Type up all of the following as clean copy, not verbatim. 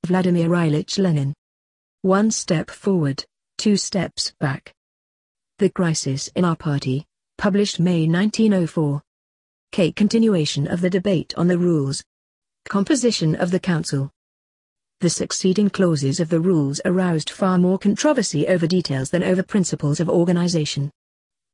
Vladimir Ilyich Lenin. One step forward, two steps back. The Crisis in Our Party, published May 1904. Continuation of the debate on the rules. Composition of the Council. The succeeding clauses of the rules aroused far more controversy over details than over principles of organization.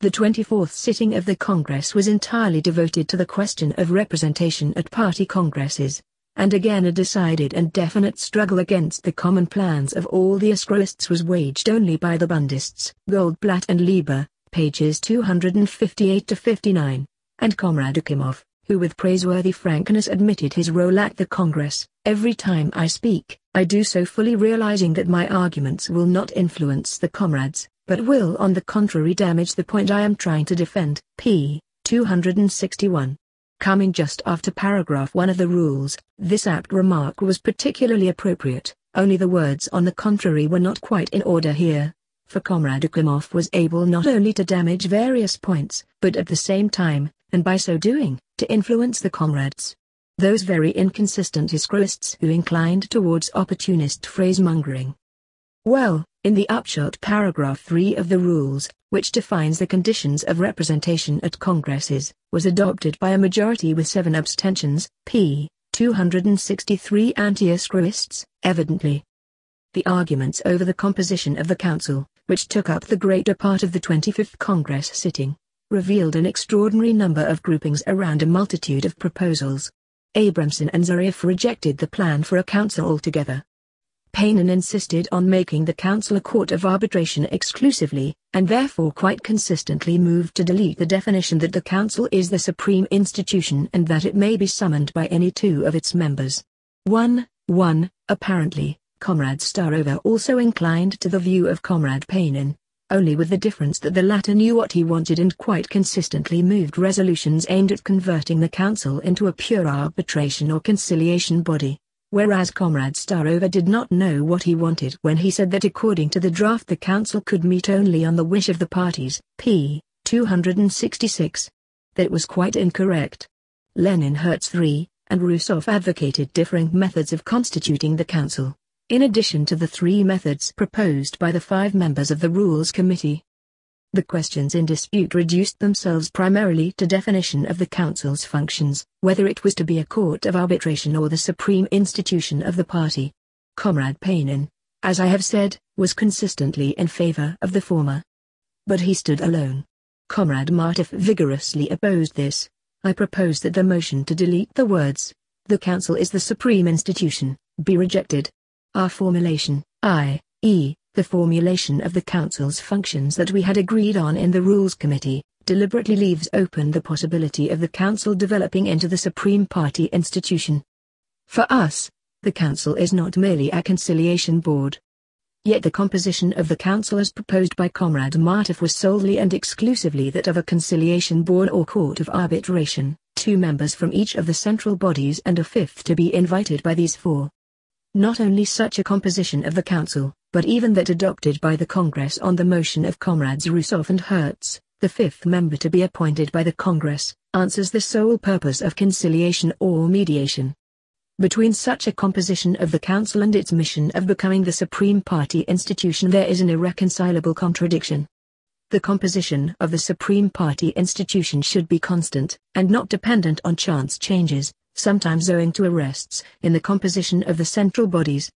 The 24th sitting of the Congress was entirely devoted to the question of representation at party congresses, and again a decided and definite struggle against the common plans of all the Uskroists was waged only by the Bundists, Goldblatt and Lieber, pages 258-59, and Comrade Akimov, who with praiseworthy frankness admitted his role at the Congress. Every time I speak, I do so fully realizing that my arguments will not influence the comrades, but will on the contrary damage the point I am trying to defend. p. 261. Coming just after paragraph 1 of the rules, this apt remark was particularly appropriate, only the words on the contrary were not quite in order here, for Comrade Akimov was able not only to damage various points, but at the same time, and by so doing, to influence the comrades. Those very inconsistent Uskroists who inclined towards opportunist phrasemongering. Well, in the upshot paragraph 3 of the rules, which defines the conditions of representation at congresses, was adopted by a majority with 7 abstentions, p. 263 anti-Uskroists, evidently. The arguments over the composition of the council, which took up the greater part of the 25th Congress sitting, revealed an extraordinary number of groupings around a multitude of proposals. Abramson and Zarif rejected the plan for a council altogether. Painin insisted on making the council a court of arbitration exclusively, and therefore quite consistently moved to delete the definition that the council is the supreme institution and that it may be summoned by any 2 of its members. 1. Apparently, Comrade Starova also inclined to the view of Comrade Painin, only with the difference that the latter knew what he wanted and quite consistently moved resolutions aimed at converting the council into a pure arbitration or conciliation body, whereas Comrade Starova did not know what he wanted when he said that according to the draft the council could meet only on the wish of the parties. p. 266. That was quite incorrect. Lenin, Hertz III, and Rousseff advocated differing methods of constituting the council, in addition to the 3 methods proposed by the 5 members of the Rules Committee. The questions in dispute reduced themselves primarily to definition of the council's functions, whether it was to be a court of arbitration or the supreme institution of the party. Comrade Painin, as I have said, was consistently in favor of the former. But he stood alone. Comrade Martov vigorously opposed this. I propose that the motion to delete the words, "The council is the supreme institution," be rejected. Our formulation, i.e., the formulation of the council's functions that we had agreed on in the Rules Committee, deliberately leaves open the possibility of the council developing into the supreme party institution. For us, the council is not merely a conciliation board. Yet the composition of the council as proposed by Comrade Martov was solely and exclusively that of a conciliation board or court of arbitration, 2 members from each of the central bodies and a 5th to be invited by these 4. Not only such a composition of the council, but even that adopted by the Congress on the motion of Comrades Rousseff and Hertz, the 5th member to be appointed by the Congress, answers the sole purpose of conciliation or mediation. Between such a composition of the council and its mission of becoming the supreme party institution there is an irreconcilable contradiction. The composition of the supreme party institution should be constant, and not dependent on chance changes, sometimes owing to arrests in the composition of the central bodies.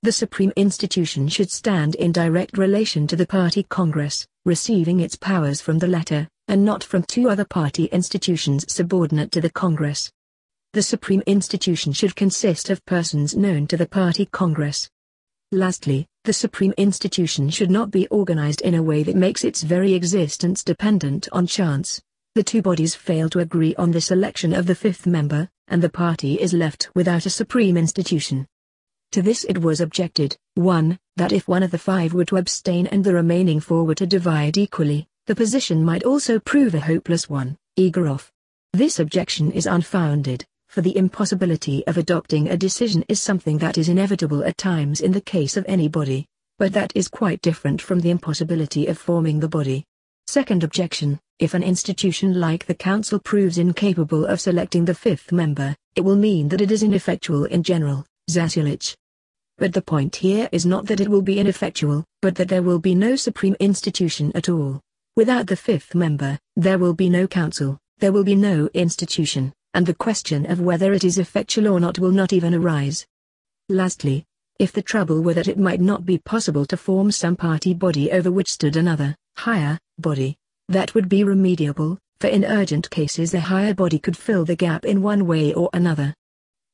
The supreme institution should stand in direct relation to the party Congress, receiving its powers from the latter, and not from 2 other party institutions subordinate to the Congress. The supreme institution should consist of persons known to the party Congress. Lastly, the supreme institution should not be organized in a way that makes its very existence dependent on chance. The 2 bodies fail to agree on the selection of the 5th member, and the party is left without a supreme institution. To this it was objected, 1, that if one of the 5 were to abstain and the remaining 4 were to divide equally, the position might also prove a hopeless one. Igorov. This objection is unfounded, for the impossibility of adopting a decision is something that is inevitable at times in the case of any body, but that is quite different from the impossibility of forming the body. Second objection, if an institution like the Council proves incapable of selecting the 5th member, it will mean that it is ineffectual in general. Zasulich. But the point here is not that it will be ineffectual, but that there will be no supreme institution at all. Without the fifth member, there will be no council, there will be no institution, and the question of whether it is effectual or not will not even arise. Lastly, if the trouble were that it might not be possible to form some party body over which stood another, higher, body, that would be remediable, for in urgent cases the higher body could fill the gap in one way or another.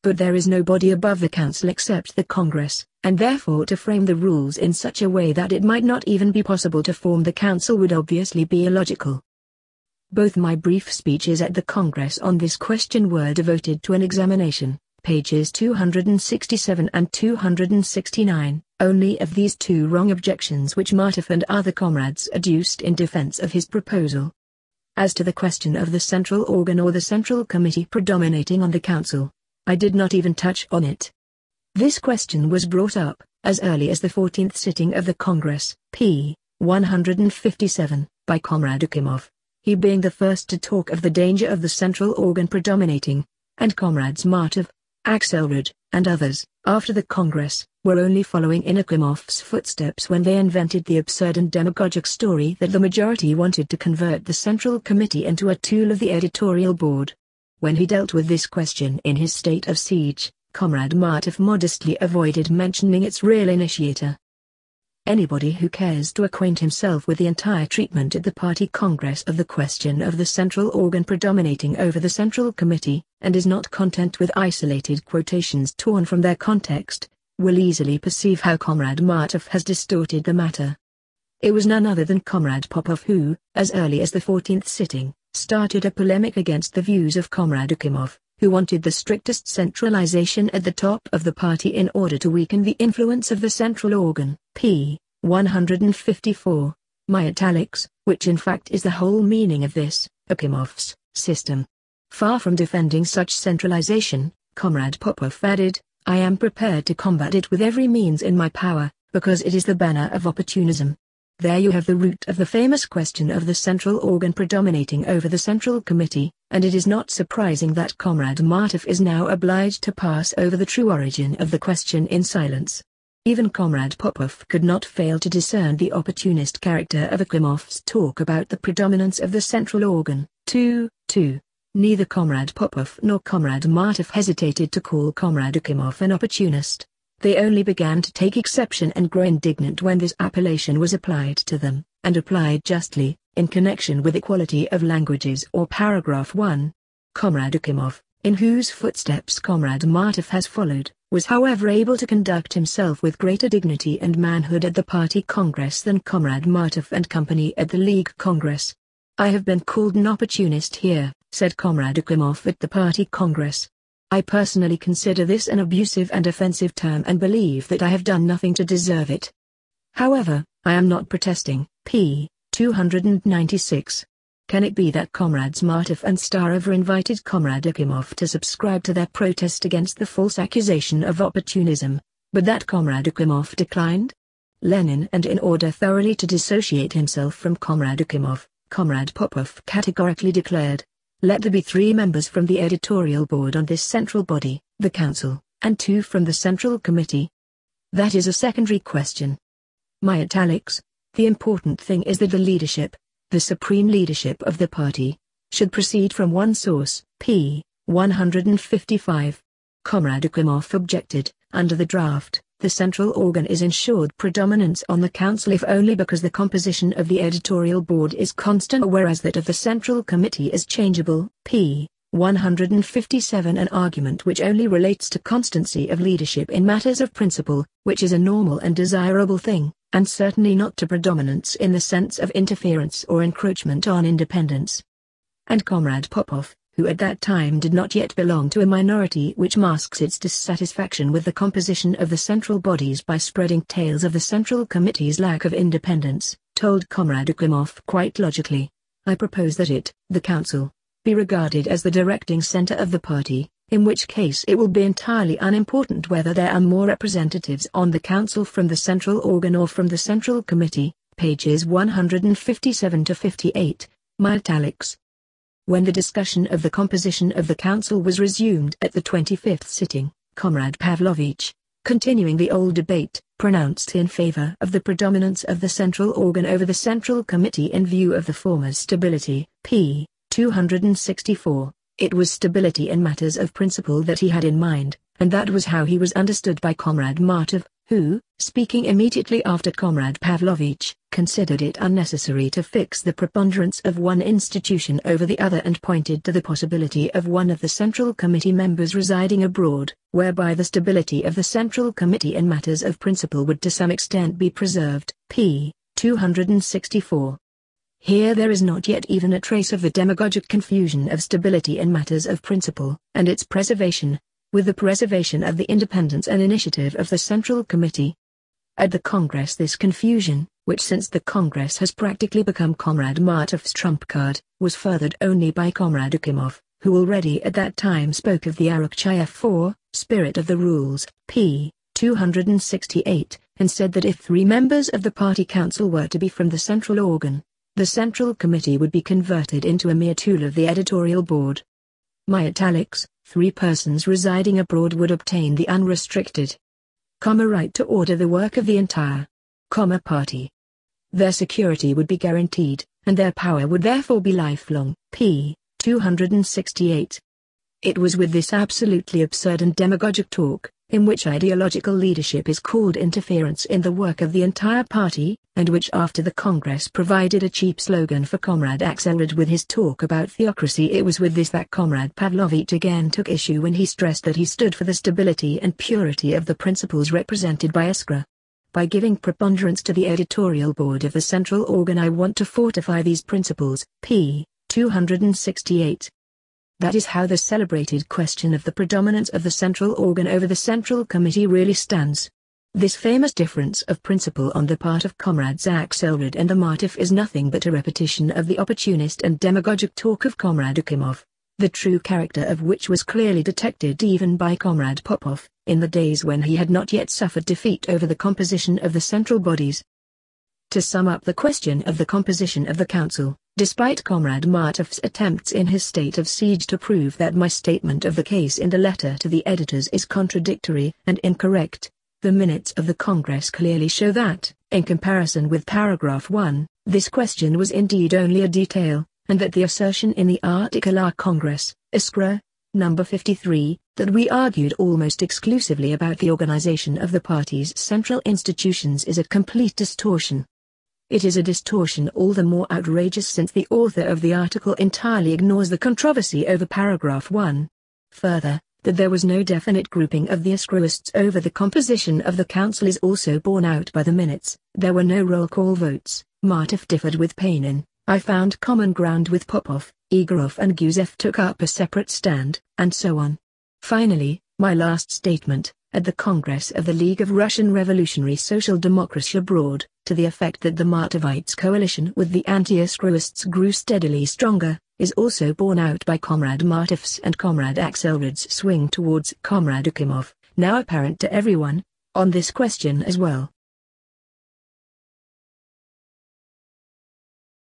But there is no body above the council except the Congress, and therefore to frame the rules in such a way that it might not even be possible to form the council would obviously be illogical. Both my brief speeches at the Congress on this question were devoted to an examination, pages 267 and 269, only of these two wrong objections which Martov and other comrades adduced in defense of his proposal. As to the question of the central organ or the central committee predominating on the council, I did not even touch on it. This question was brought up, as early as the 14th sitting of the Congress, p. 157, by Comrade Akimov, he being the first to talk of the danger of the central organ predominating, and Comrades Martov, Axelrod, and others, after the Congress, were only following in Akimov's footsteps when they invented the absurd and demagogic story that the majority wanted to convert the Central Committee into a tool of the editorial board. When he dealt with this question in his State of Siege, Comrade Martov modestly avoided mentioning its real initiator. Anybody who cares to acquaint himself with the entire treatment at the Party Congress of the question of the central organ predominating over the Central Committee, and is not content with isolated quotations torn from their context, will easily perceive how Comrade Martov has distorted the matter. It was none other than Comrade Popov who, as early as the 14th sitting, started a polemic against the views of Comrade Akimov, who wanted the strictest centralization at the top of the party in order to weaken the influence of the central organ, p. 154, my italics, which in fact is the whole meaning of this, Akimov's, system. Far from defending such centralization, Comrade Popov added, I am prepared to combat it with every means in my power, because it is the banner of opportunism. There you have the root of the famous question of the central organ predominating over the Central Committee, and it is not surprising that Comrade Martov is now obliged to pass over the true origin of the question in silence. Even Comrade Popov could not fail to discern the opportunist character of Akimov's talk about the predominance of the central organ. 2. Neither Comrade Popov nor Comrade Martov hesitated to call Comrade Akimov an opportunist. They only began to take exception and grow indignant when this appellation was applied to them, and applied justly, in connection with equality of languages or paragraph 1. Comrade Akimov, in whose footsteps Comrade Martov has followed, was however able to conduct himself with greater dignity and manhood at the Party Congress than Comrade Martov and company at the League Congress. I have been called an opportunist here, said Comrade Akimov at the Party Congress. I personally consider this an abusive and offensive term and believe that I have done nothing to deserve it. However, I am not protesting, p. 296. Can it be that Comrades Martov and Starov invited Comrade Akimov to subscribe to their protest against the false accusation of opportunism, but that Comrade Akimov declined? Lenin, and in order thoroughly to dissociate himself from Comrade Akimov, Comrade Popov categorically declared, let there be 3 members from the editorial board on this central body, the council, and 2 from the central committee. That is a secondary question. My italics, the important thing is that the leadership, the supreme leadership of the party, should proceed from one source, p. 155. Comrade Akimov objected, under the draft, the central organ is ensured predominance on the council if only because the composition of the editorial board is constant, whereas that of the central committee is changeable, p. 157, an argument which only relates to constancy of leadership in matters of principle, which is a normal and desirable thing, and certainly not to predominance in the sense of interference or encroachment on independence. And Comrade Popov, who at that time did not yet belong to a minority which masks its dissatisfaction with the composition of the central bodies by spreading tales of the Central Committee's lack of independence, told Comrade Akimov quite logically, I propose that it, the council, be regarded as the directing center of the party, in which case it will be entirely unimportant whether there are more representatives on the council from the central organ or from the Central Committee, pages 157 to 58, my italics. When the discussion of the composition of the council was resumed at the 25th sitting, Comrade Pavlovich, continuing the old debate, pronounced in favor of the predominance of the central organ over the Central Committee in view of the former's stability. p. 264. It was stability in matters of principle that he had in mind, and that was how he was understood by Comrade Martov, who, speaking immediately after Comrade Pavlovich, considered it unnecessary to fix the preponderance of one institution over the other and pointed to the possibility of one of the Central Committee members residing abroad, whereby the stability of the Central Committee in matters of principle would to some extent be preserved. p. 264. Here there is not yet even a trace of the demagogic confusion of stability in matters of principle, and its preservation, with the preservation of the independence and initiative of the Central Committee. At the Congress this confusion, which since the Congress has practically become Comrade Martov's trump card, was furthered only by Comrade Akimov, who already at that time spoke of the Arukchayev 4, spirit of the rules, p. 268, and said that if 3 members of the party council were to be from the central organ, the Central Committee would be converted into a mere tool of the editorial board. My italics, 3 persons residing abroad would obtain the unrestricted right to order the work of the entire party. Their security would be guaranteed, and their power would therefore be lifelong. p. 268. It was with this absolutely absurd and demagogic talk, in which ideological leadership is called interference in the work of the entire party, and which after the Congress provided a cheap slogan for Comrade Axelrod with his talk about theocracy. It was with this that Comrade Pavlovich again took issue when he stressed that he stood for the stability and purity of the principles represented by Iskra. By giving preponderance to the editorial board of the central organ I want to fortify these principles. p. 268. That is how the celebrated question of the predominance of the central organ over the Central Committee really stands. This famous difference of principle on the part of Comrades Axelrod and Martov is nothing but a repetition of the opportunist and demagogic talk of Comrade Akimov, the true character of which was clearly detected even by Comrade Popov, in the days when he had not yet suffered defeat over the composition of the central bodies. To sum up the question of the composition of the council, despite Comrade Martov's attempts in his state of siege to prove that my statement of the case in the letter to the editors is contradictory and incorrect, the minutes of the Congress clearly show that, in comparison with paragraph 1, this question was indeed only a detail, and that the assertion in the article Our Congress, Iskra, number 53, that we argued almost exclusively about the organization of the party's central institutions is a complete distortion. It is a distortion all the more outrageous since the author of the article entirely ignores the controversy over paragraph 1. Further, that there was no definite grouping of the Iskroists over the composition of the council is also borne out by the minutes. There were no roll call votes, Martov differed with Panin, I found common ground with Popov, Igorov and Gusev took up a separate stand, and so on. Finally, my last statement, at the Congress of the League of Russian Revolutionary Social Democracy Abroad, to the effect that the Martovites' coalition with the anti-Iskroists grew steadily stronger, is also borne out by Comrade Martov's and Comrade Axelrod's swing towards Comrade Akimov, now apparent to everyone, on this question as well.